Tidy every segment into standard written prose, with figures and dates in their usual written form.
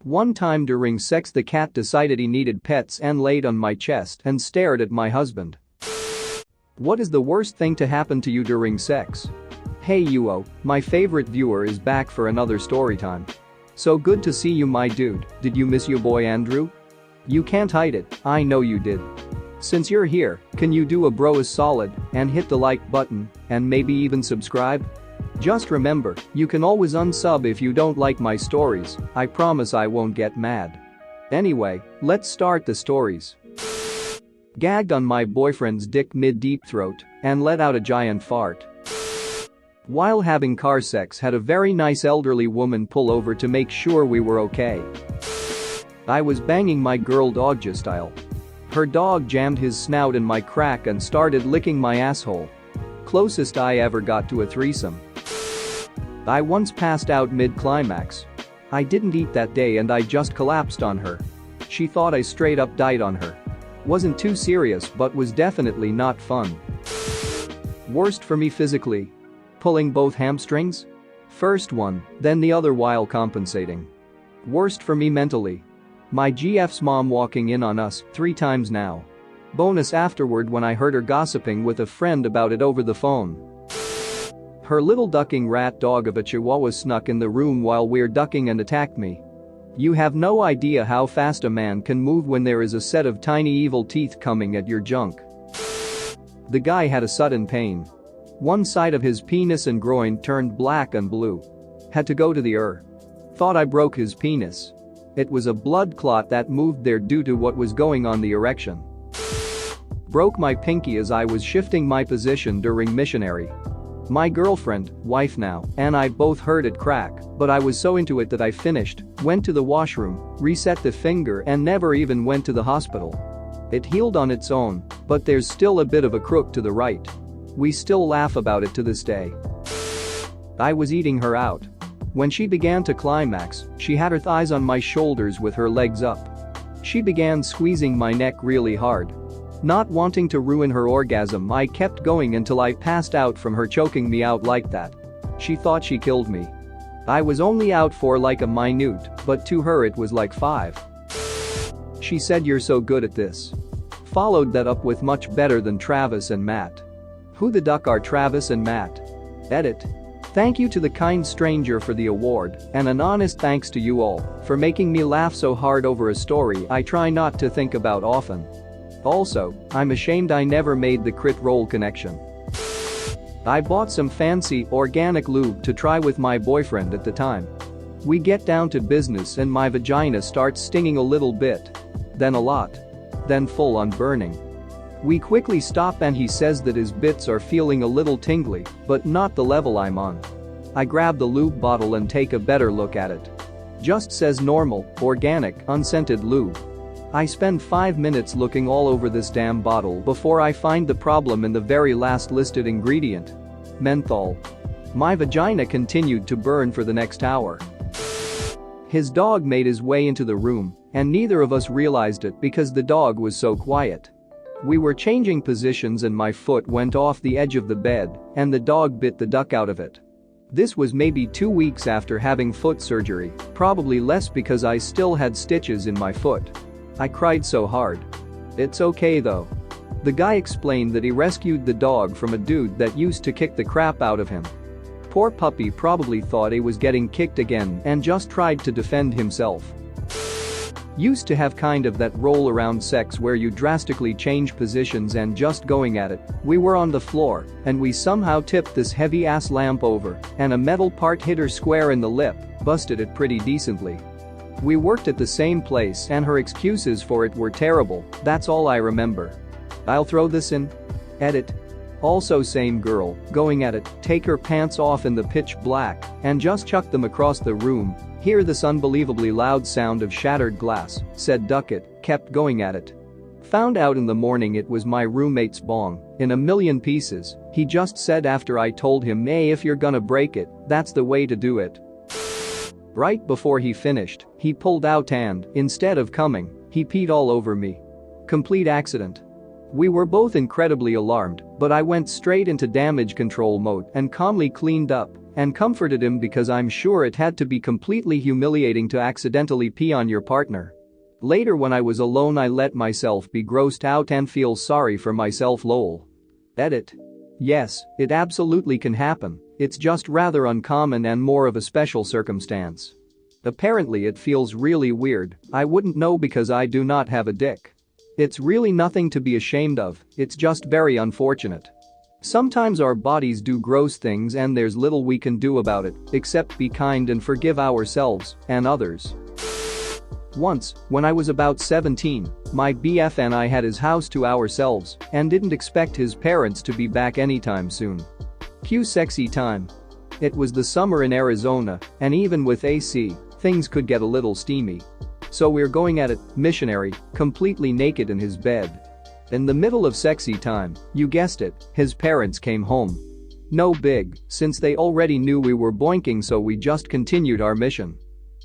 One time during sex the cat decided he needed pets and laid on my chest and stared at my husband. What is the worst thing to happen to you during sex? Hey Yuo, my favorite viewer is back for another story time. So good to see you my dude, did you miss your boy Andrew? You can't hide it, I know you did. Since you're here, can you do a bro is solid and hit the like button and maybe even subscribe? Just remember, you can always unsub if you don't like my stories, I promise I won't get mad. Anyway, let's start the stories. Gagged on my boyfriend's dick mid-deep throat and let out a giant fart. While having car sex, had a very nice elderly woman pull over to make sure we were okay. I was banging my girl Dogja style. Her dog jammed his snout in my crack and started licking my asshole. Closest I ever got to a threesome. I once passed out mid-climax. I didn't eat that day and I just collapsed on her. She thought I straight up died on her. Wasn't too serious but was definitely not fun. Worst for me physically? Pulling both hamstrings? First one, then the other while compensating. Worst for me mentally? My GF's mom walking in on us 3 times now. Bonus afterward when I heard her gossiping with a friend about it over the phone. Her little ducking rat dog of a chihuahua snuck in the room while we're ducking and attacked me. You have no idea how fast a man can move when there is a set of tiny evil teeth coming at your junk. The guy had a sudden pain. One side of his penis and groin turned black and blue. Had to go to the ER. Thought I broke his penis. It was a blood clot that moved there due to what was going on the erection. Broke my pinky as I was shifting my position during missionary. My girlfriend, wife now, and I both heard it crack, but I was so into it that I finished, went to the washroom, reset the finger and never even went to the hospital. It healed on its own, but there's still a bit of a crook to the right. We still laugh about it to this day. I was eating her out. When she began to climax, she had her thighs on my shoulders with her legs up. She began squeezing my neck really hard. Not wanting to ruin her orgasm, I kept going until I passed out from her choking me out like that. She thought she killed me. I was only out for like a minute, but to her it was like 5. She said you're so good at this. Followed that up with much better than Travis and Matt. Who the duck are Travis and Matt? Edit. Thank you to the kind stranger for the award, and an honest thanks to you all for making me laugh so hard over a story I try not to think about often. Also, I'm ashamed I never made the crit roll connection. I bought some fancy, organic lube to try with my boyfriend at the time. We get down to business and my vagina starts stinging a little bit. Then a lot. Then full on burning. We quickly stop and he says that his bits are feeling a little tingly, but not the level I'm on. I grab the lube bottle and take a better look at it. Just says normal, organic, unscented lube. I spend 5 minutes looking all over this damn bottle before I find the problem in the very last listed ingredient. Menthol. My vagina continued to burn for the next hour. His dog made his way into the room, and neither of us realized it because the dog was so quiet. We were changing positions and my foot went off the edge of the bed, and the dog bit the duck out of it. This was maybe 2 weeks after having foot surgery, probably less because I still had stitches in my foot. I cried so hard. It's okay though. The guy explained that he rescued the dog from a dude that used to kick the crap out of him. Poor puppy probably thought he was getting kicked again and just tried to defend himself. Used to have kind of that roll around sex where you drastically change positions and just going at it. We were on the floor and we somehow tipped this heavy ass lamp over and a metal part hit her square in the lip, busted it pretty decently. We worked at the same place and her excuses for it were terrible, that's all I remember. I'll throw this in. Edit. Also same girl, going at it, take her pants off in the pitch black and just chuck them across the room. Hear this unbelievably loud sound of shattered glass, said Duckett, kept going at it. Found out in the morning it was my roommate's bong, in a million pieces, he just said after I told him hey if you're gonna break it, that's the way to do it. Right before he finished, he pulled out and, instead of coming, he peed all over me. Complete accident. We were both incredibly alarmed, but I went straight into damage control mode and calmly cleaned up and comforted him because I'm sure it had to be completely humiliating to accidentally pee on your partner. Later when I was alone I let myself be grossed out and feel sorry for myself lol. Edit. Yes, it absolutely can happen, it's just rather uncommon and more of a special circumstance. Apparently it feels really weird, I wouldn't know because I do not have a dick. It's really nothing to be ashamed of, it's just very unfortunate. Sometimes our bodies do gross things and there's little we can do about it except be kind and forgive ourselves and others. Once, when I was about 17, my BF and I had his house to ourselves and didn't expect his parents to be back anytime soon. Cue sexy time. It was the summer in Arizona, and even with AC, things could get a little steamy. So we're going at it, missionary, completely naked in his bed. In the middle of sexy time, you guessed it, his parents came home. No big, since they already knew we were boinking so we just continued our mission.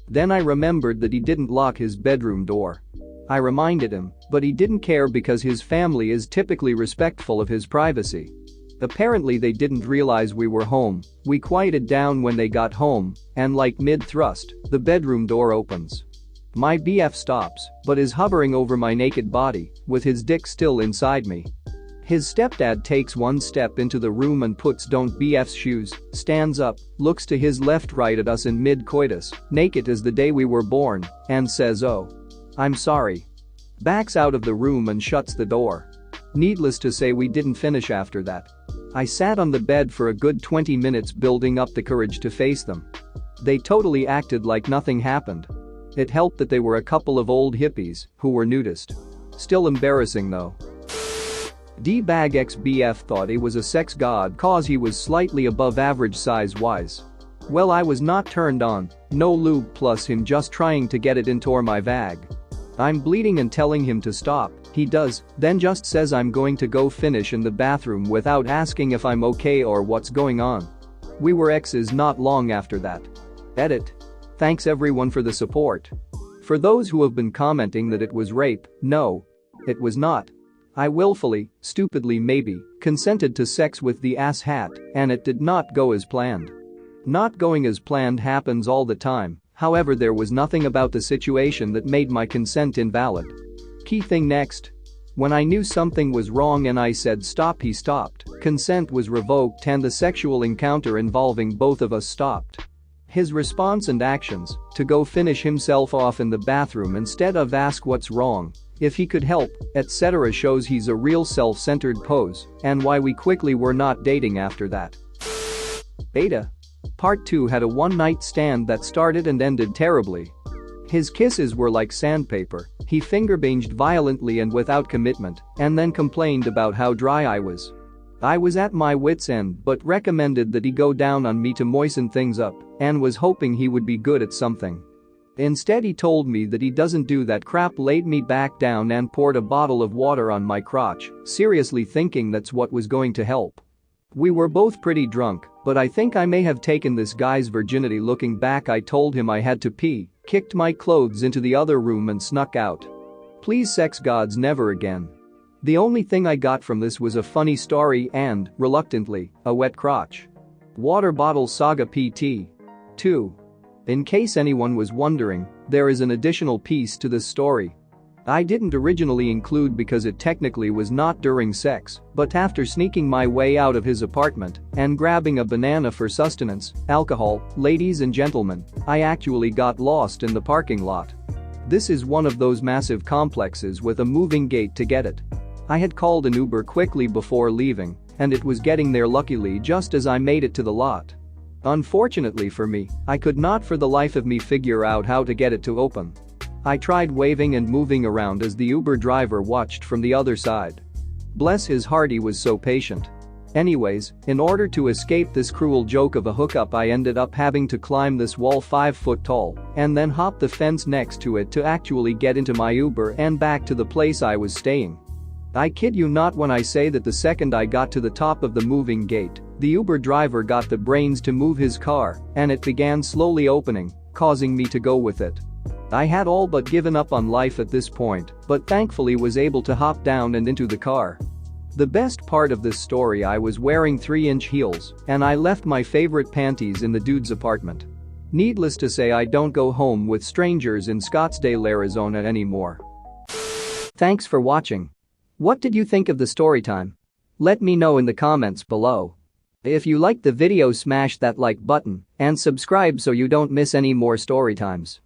Then I remembered that he didn't lock his bedroom door. I reminded him, but he didn't care because his family is typically respectful of his privacy. Apparently they didn't realize we were home, we quieted down when they got home, and like mid-thrust, the bedroom door opens. My BF stops, but is hovering over my naked body, with his dick still inside me. His stepdad takes one step into the room and puts don't BF's shoes, stands up, looks to his left right at us in mid-coitus, naked as the day we were born, and says oh. I'm sorry. Backs out of the room and shuts the door. Needless to say we didn't finish after that. I sat on the bed for a good 20 minutes building up the courage to face them. They totally acted like nothing happened. It helped that they were a couple of old hippies who were nudist. Still embarrassing though. D-Bag ex-BF thought he was a sex god cause he was slightly above average size-wise. Well I was not turned on, no lube plus him just trying to get it into my vag. I'm bleeding and telling him to stop, he does, then just says I'm going to go finish in the bathroom without asking if I'm okay or what's going on. We were exes not long after that. Edit. Thanks everyone for the support. For those who have been commenting that it was rape, no. It was not. I willfully, stupidly maybe, consented to sex with the asshat, and it did not go as planned. Not going as planned happens all the time, however there was nothing about the situation that made my consent invalid. Key thing next. When I knew something was wrong and I said stop he stopped, consent was revoked and the sexual encounter involving both of us stopped. His response and actions, to go finish himself off in the bathroom instead of ask what's wrong, if he could help, etc. shows he's a real self-centered pose and why we quickly were not dating after that. Beta. Part 2 had a one-night stand that started and ended terribly. His kisses were like sandpaper, he finger-banged violently and without commitment, and then complained about how dry I was. I was at my wit's end but recommended that he go down on me to moisten things up and was hoping he would be good at something. Instead he told me that he doesn't do that crap, laid me back down and poured a bottle of water on my crotch, seriously thinking that's what was going to help. We were both pretty drunk, but I think I may have taken this guy's virginity. Looking back I told him I had to pee, kicked my clothes into the other room and snuck out. Please sex gods never again. The only thing I got from this was a funny story and, reluctantly, a wet crotch. Water bottle saga PT. 2. In case anyone was wondering, there is an additional piece to this story. I didn't originally include because it technically was not during sex, but after sneaking my way out of his apartment and grabbing a banana for sustenance, alcohol, ladies and gentlemen, I actually got lost in the parking lot. This is one of those massive complexes with a moving gate to get it. I had called an Uber quickly before leaving, and it was getting there luckily just as I made it to the lot. Unfortunately for me, I could not for the life of me figure out how to get it to open. I tried waving and moving around as the Uber driver watched from the other side. Bless his heart, he was so patient. Anyways, in order to escape this cruel joke of a hookup I ended up having to climb this wall 5 foot tall and then hop the fence next to it to actually get into my Uber and back to the place I was staying. I kid you not when I say that the second I got to the top of the moving gate, the Uber driver got the brains to move his car and it began slowly opening, causing me to go with it. I had all but given up on life at this point, but thankfully was able to hop down and into the car. The best part of this story, I was wearing 3-inch heels and I left my favorite panties in the dude's apartment. Needless to say, I don't go home with strangers in Scottsdale, Arizona anymore. Thanks for watching. What did you think of the story time? Let me know in the comments below. If you liked the video, smash that like button and subscribe so you don't miss any more story times.